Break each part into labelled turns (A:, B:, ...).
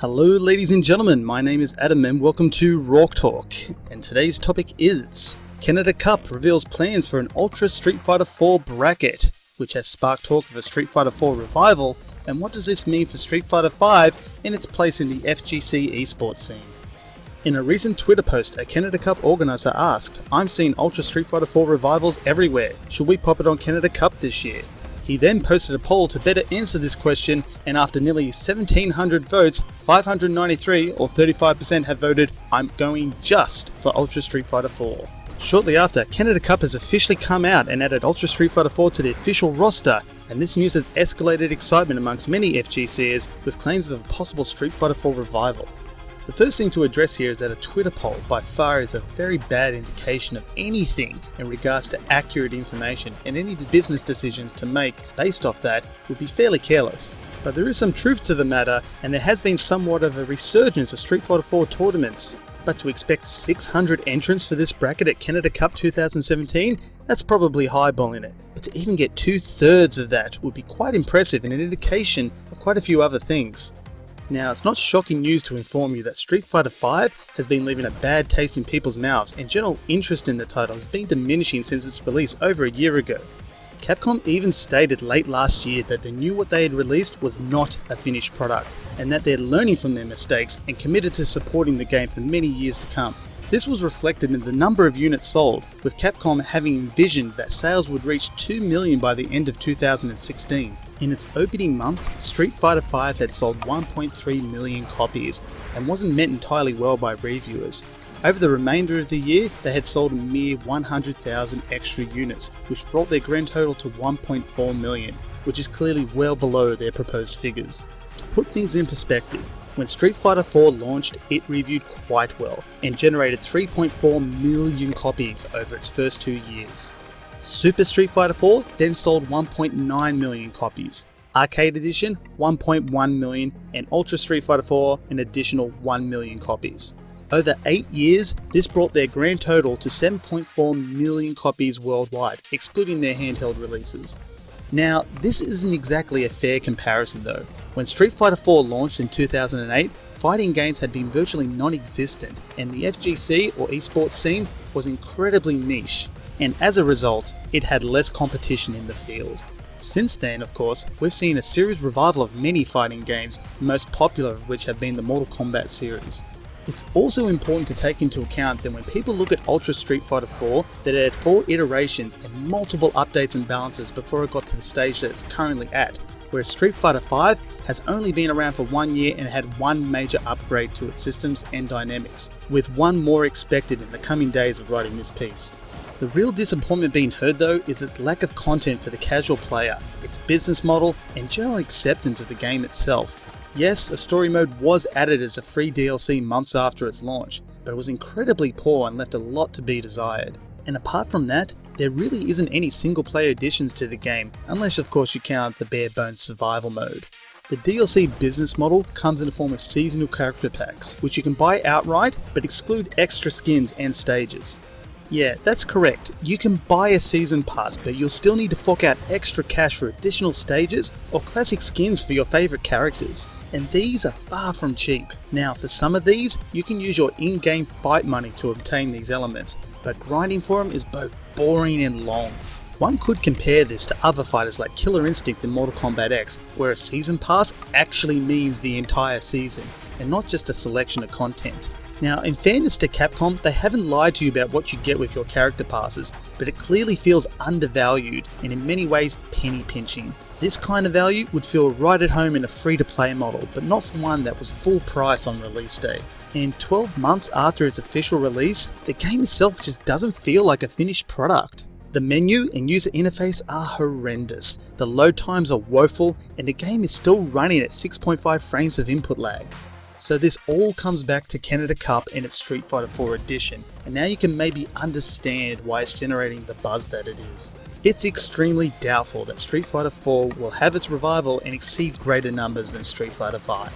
A: Hello ladies and gentlemen, my name is Adam and welcome to Rorke Talk, and today's topic is Canada Cup reveals plans for an Ultra Street Fighter 4 bracket, which has sparked talk of a Street Fighter 4 revival, and what does this mean for Street Fighter 5 and its place in the FGC esports scene. In a recent Twitter post, a Canada Cup organizer asked, "I'm seeing Ultra Street Fighter 4 revivals everywhere, should we pop it on Canada Cup this year?" He then posted a poll to better answer this question, and after nearly 1,700 votes, 593 or 35% have voted, "I'm going just for Ultra Street Fighter 4. Shortly after, Canada Cup has officially come out and added Ultra Street Fighter 4 to the official roster, and this news has escalated excitement amongst many FGCers with claims of a possible Street Fighter 4 revival. The first thing to address here is that a Twitter poll by far is a very bad indication of anything in regards to accurate information, and any business decisions to make based off that would be fairly careless. But there is some truth to the matter, and there has been somewhat of a resurgence of Street Fighter 4 tournaments. But to expect 600 entrants for this bracket at Canada Cup 2017, that's probably highballing it. But to even get 2/3 of that would be quite impressive and an indication of quite a few other things. Now, it's not shocking news to inform you that Street Fighter 5 has been leaving a bad taste in people's mouths, and general interest in the title has been diminishing since its release over a year ago. Capcom even stated late last year that they knew what they had released was not a finished product, and that they're learning from their mistakes and committed to supporting the game for many years to come. This was reflected in the number of units sold, with Capcom having envisioned that sales would reach 2 million by the end of 2016. In its opening month, Street Fighter 5 had sold 1.3 million copies and wasn't met entirely well by reviewers. Over the remainder of the year, they had sold a mere 100,000 extra units, which brought their grand total to 1.4 million, which is clearly well below their proposed figures. To put things in perspective, when Street Fighter 4 launched, it reviewed quite well and generated 3.4 million copies over its first 2 years. Super Street Fighter 4 then sold 1.9 million copies, Arcade Edition 1.1 million, and Ultra Street Fighter 4 an additional 1 million copies. Over 8 years, this brought their grand total to 7.4 million copies worldwide, excluding their handheld releases. Now, this isn't exactly a fair comparison though. When Street Fighter 4 launched in 2008, fighting games had been virtually non-existent, and the FGC or esports scene was incredibly niche, and as a result, it had less competition in the field. Since then, of course, we've seen a series revival of many fighting games, the most popular of which have been the Mortal Kombat series. It's also important to take into account that when people look at Ultra Street Fighter 4, that it had 4 iterations and multiple updates and balances before it got to the stage that it's currently at, whereas Street Fighter 5 has only been around for 1 year and had one major upgrade to its systems and dynamics, with one more expected in the coming days of writing this piece. The real disappointment being heard though is its lack of content for the casual player, its business model, and general acceptance of the game itself. Yes, a story mode was added as a free DLC months after its launch, but it was incredibly poor and left a lot to be desired. And apart from that, there really isn't any single player additions to the game, unless of course you count the bare bones survival mode. The DLC business model comes in the form of seasonal character packs, which you can buy outright but exclude extra skins and stages. Yeah, that's correct. You can buy a season pass, but you'll still need to fork out extra cash for additional stages or classic skins for your favourite characters. And these are far from cheap. Now, for some of these, you can use your in-game fight money to obtain these elements, but grinding for them is both boring and long. One could compare this to other fighters like Killer Instinct in Mortal Kombat X, where a season pass actually means the entire season, and not just a selection of content. Now, in fairness to Capcom, they haven't lied to you about what you get with your character passes, but it clearly feels undervalued and in many ways penny pinching. This kind of value would feel right at home in a free-to-play model, but not for one that was full price on release day. And 12 months after its official release, the game itself just doesn't feel like a finished product. The menu and user interface are horrendous, the load times are woeful, and the game is still running at 6.5 frames of input lag. So this all comes back to Canada Cup and its Street Fighter 4 edition, and now you can maybe understand why it's generating the buzz that it is. It's extremely doubtful that Street Fighter 4 will have its revival and exceed greater numbers than Street Fighter 5.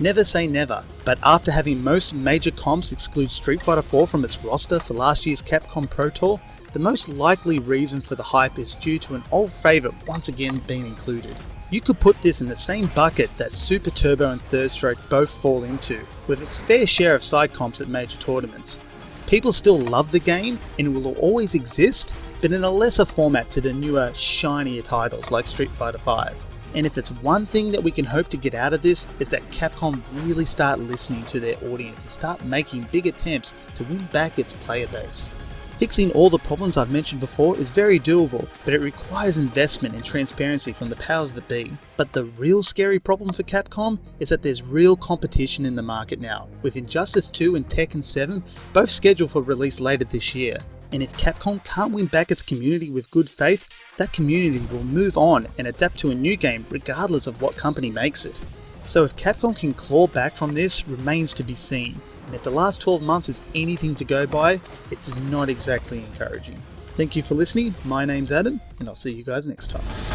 A: Never say never, but after having most major comps exclude Street Fighter 4 from its roster for last year's Capcom Pro Tour, the most likely reason for the hype is due to an old favourite once again being included. You could put this in the same bucket that Super Turbo and Third Stroke both fall into, with its fair share of side comps at major tournaments. People still love the game and it will always exist, but in a lesser format to the newer, shinier titles like Street Fighter V. And if it's one thing that we can hope to get out of this, is that Capcom really start listening to their audience and start making big attempts to win back its player base. Fixing all the problems I've mentioned before is very doable, but it requires investment and transparency from the powers that be. But the real scary problem for Capcom is that there's real competition in the market now, with Injustice 2 and Tekken 7 both scheduled for release later this year. And if Capcom can't win back its community with good faith, that community will move on and adapt to a new game regardless of what company makes it. So if Capcom can claw back from this remains to be seen. And if the last 12 months is anything to go by, it's not exactly encouraging. Thank you for listening, my name's Adam, and I'll see you guys next time.